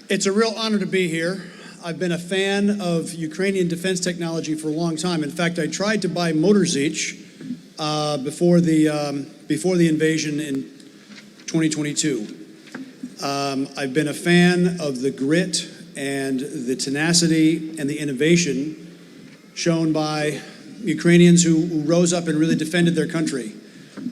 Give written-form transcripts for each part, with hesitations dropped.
It's a real honor to be here. I've been a fan of Ukrainian defense technology for a long time. In fact, I tried to buy Motor Zich before the invasion in 2022. I've been a fan of the grit and the tenacity and the innovation shown by Ukrainians who rose up and really defended their country.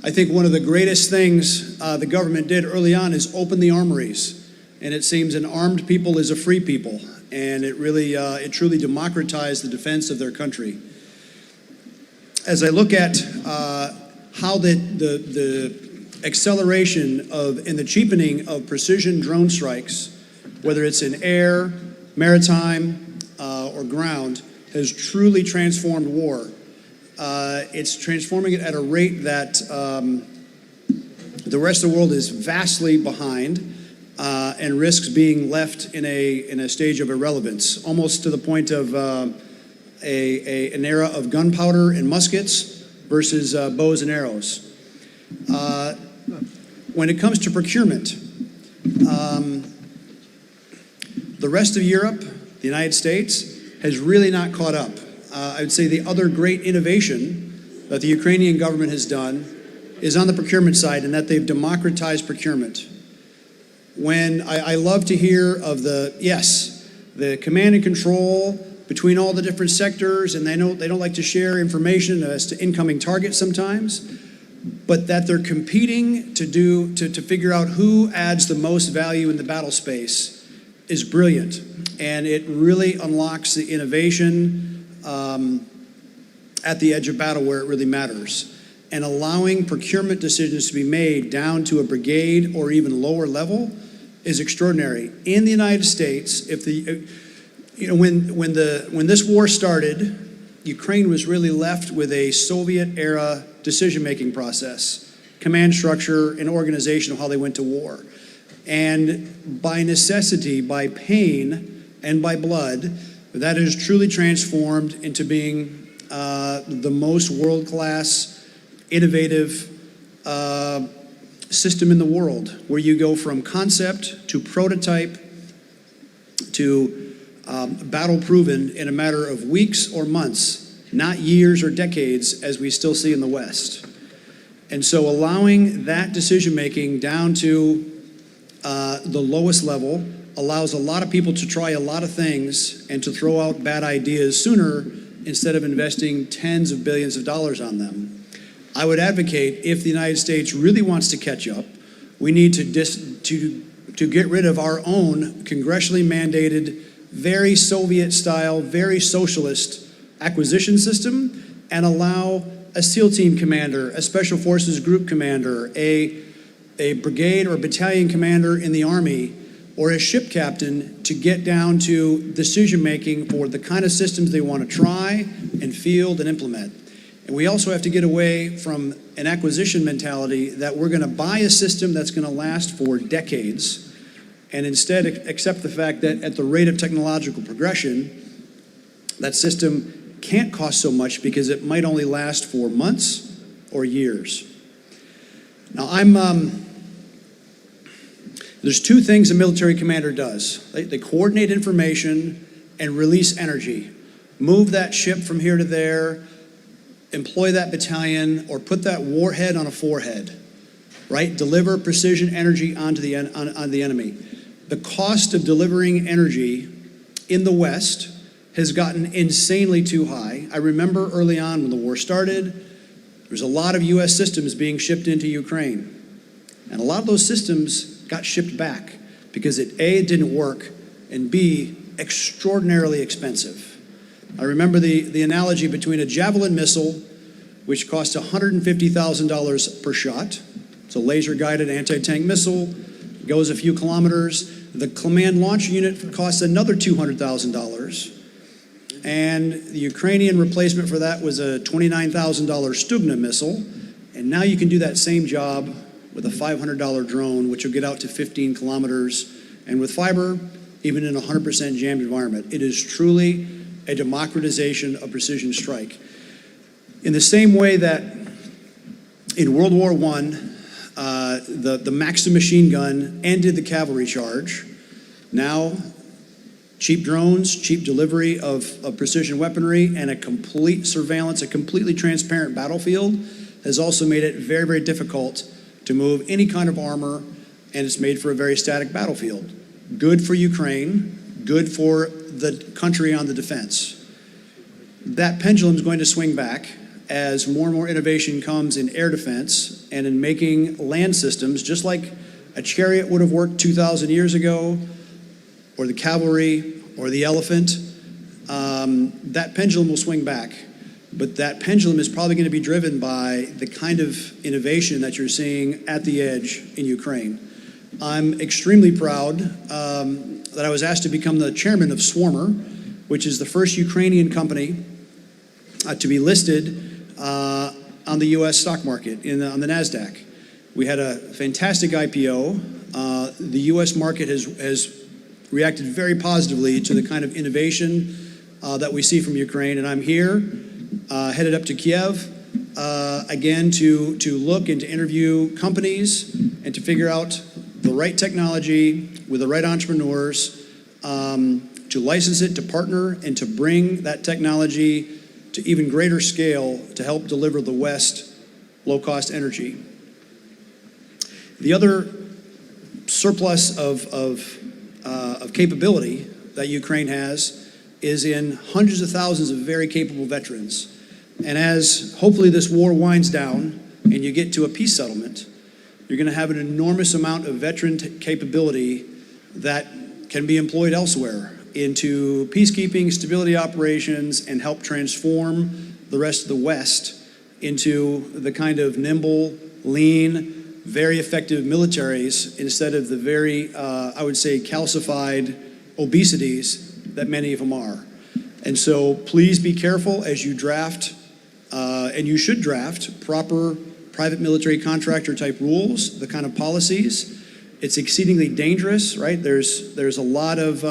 I think one of the greatest things the government did early on is open the armories. And it seems an armed people is a free people, and it truly democratized the defense of their country. As I look at how the acceleration of and the cheapening of precision drone strikes, whether it's in air, maritime, or ground, has truly transformed war. It's transforming it at a rate that the rest of the world is vastly behind. And risks being left in a stage of irrelevance, almost to the point of an era of gunpowder and muskets versus bows and arrows. When it comes to procurement, the rest of Europe, the United States, has really not caught up. I would say the other great innovation that the Ukrainian government has done is on the procurement side, and that they've democratized procurement. When I love to hear of the command and control between all the different sectors, and they don't like to share information as to incoming targets sometimes, but that they're competing to figure out who adds the most value in the battle space is brilliant. And it really unlocks the innovation at the edge of battle where it really matters. And allowing procurement decisions to be made down to a brigade or even lower level is extraordinary. In the United States, when this war started, Ukraine was really left with a Soviet-era decision-making process, command structure, and organization of how they went to war. And by necessity, by pain, and by blood, that has truly transformed into being the most world-class, innovative system in the world, where you go from concept to prototype to battle proven in a matter of weeks or months, not years or decades, as we still see in the West. And so allowing that decision making down to the lowest level allows a lot of people to try a lot of things and to throw out bad ideas sooner instead of investing tens of billions of dollars on them. I would advocate, if the United States really wants to catch up, we need to get rid of our own congressionally mandated, very Soviet-style, very socialist acquisition system, and allow a SEAL team commander, a Special Forces group commander, a brigade or battalion commander in the Army, or a ship captain to get down to decision-making for the kind of systems they want to try and field and implement. And we also have to get away from an acquisition mentality that we're going to buy a system that's going to last for decades, and instead accept the fact that at the rate of technological progression, that system can't cost so much because it might only last for months or years. Now, there's two things a military commander does. They coordinate information and release energy. Move that ship from here to there, employ that battalion, or put that warhead on a forehead, right? Deliver precision energy onto the enemy. The cost of delivering energy in the West has gotten insanely too high. I remember early on when the war started, there was a lot of US systems being shipped into Ukraine. And a lot of those systems got shipped back because it didn't work, and B, extraordinarily expensive. I remember the analogy between a Javelin missile, which costs $150,000 per shot. It's a laser-guided anti-tank missile, goes a few kilometers. The command launch unit costs another $200,000. And the Ukrainian replacement for that was a $29,000 Stugna missile. And now you can do that same job with a $500 drone, which will get out to 15 kilometers. And with fiber, even in a 100% jammed environment. It is truly a democratization of precision strike. In the same way that in World War I, the Maxim machine gun ended the cavalry charge, Now, cheap drones, cheap delivery of precision weaponry, and a complete surveillance, a completely transparent battlefield has also made it very, very difficult to move any kind of armor, and it's made for a very static battlefield. Good for Ukraine, good for the country on the defense. That pendulum is going to swing back as more and more innovation comes in air defense and in making land systems, just like a chariot would have worked 2,000 years ago, or the cavalry, or the elephant. That pendulum will swing back. But that pendulum is probably going to be driven by the kind of innovation that you're seeing at the edge in Ukraine. I'm extremely proud that I was asked to become the chairman of Swarmer, which is the first Ukrainian company to be listed on the US stock market, on the NASDAQ. We had a fantastic IPO. The US market has reacted very positively to the kind of innovation that we see from Ukraine, and I'm here, headed up to Kiev, again to look and to interview companies and to figure out the right technology with the right entrepreneurs, to license it, to partner, and to bring that technology to even greater scale to help deliver the West low-cost energy. The other surplus of capability that Ukraine has is in hundreds of thousands of very capable veterans. And as hopefully this war winds down and you get to a peace settlement, you're going to have an enormous amount of veteran capability that can be employed elsewhere into peacekeeping, stability operations, and help transform the rest of the West into the kind of nimble, lean, very effective militaries instead of the very, I would say, calcified obesities that many of them are. And so please be careful as you draft, and you should draft, proper private military contractor type rules, the kind of policies. It's exceedingly dangerous, right? There's a lot of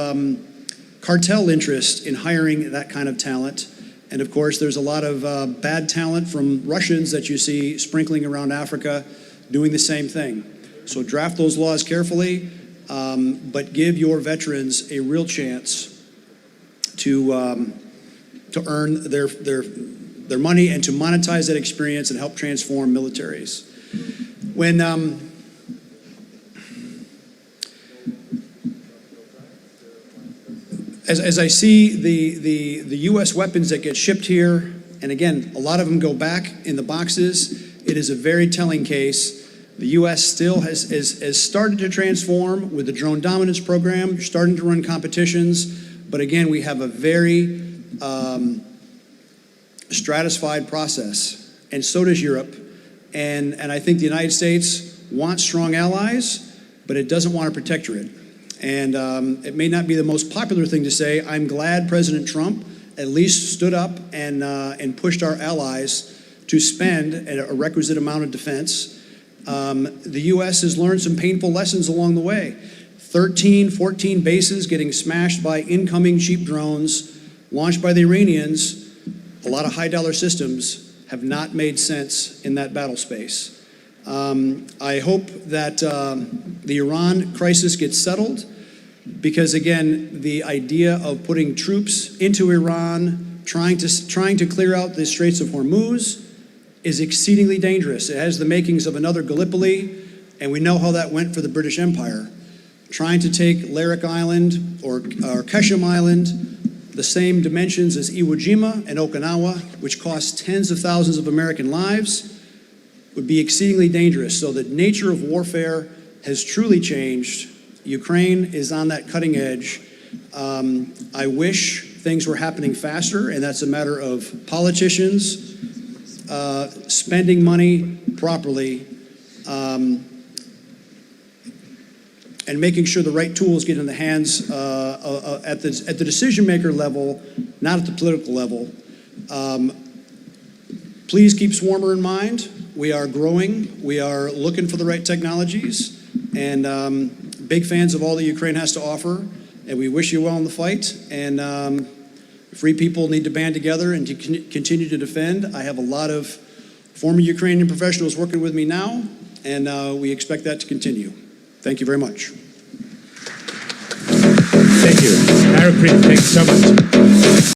cartel interest in hiring that kind of talent. And of course, there's a lot of bad talent from Russians that you see sprinkling around Africa doing the same thing. So draft those laws carefully, but give your veterans a real chance to earn their money and to monetize that experience and help transform militaries. When as I see the U.S. weapons that get shipped here, and again, a lot of them go back in the boxes, it is a very telling case. The U.S. still has started to transform with the drone dominance program, starting to run competitions, but again, we have a very stratified process, and so does Europe. And I think the United States wants strong allies, but it doesn't want a protectorate. And it may not be the most popular thing to say. I'm glad President Trump at least stood up and pushed our allies to spend a requisite amount of defense. The U.S. has learned some painful lessons along the way. 13, 14 bases getting smashed by incoming cheap drones launched by the Iranians. A lot of high-dollar systems have not made sense in that battle space. I hope that the Iran crisis gets settled, because again, the idea of putting troops into Iran, trying to clear out the Straits of Hormuz, is exceedingly dangerous. It has the makings of another Gallipoli, and we know how that went for the British Empire. Trying to take Larik Island or Keshim Island, the same dimensions as Iwo Jima and Okinawa, which cost tens of thousands of American lives, would be exceedingly dangerous. So the nature of warfare has truly changed. Ukraine is on that cutting edge. I wish things were happening faster, and that's a matter of politicians spending money properly, and making sure the right tools get in the hands at the decision maker level, not at the political level. Please keep Swarmer in mind. We are growing. We are looking for the right technologies, and big fans of all that Ukraine has to offer. And we wish you well in the fight. And free people need to band together and to continue to defend. I have a lot of former Ukrainian professionals working with me now, and we expect that to continue. Thank you very much. Thank you. Erik Prince, thanks so much.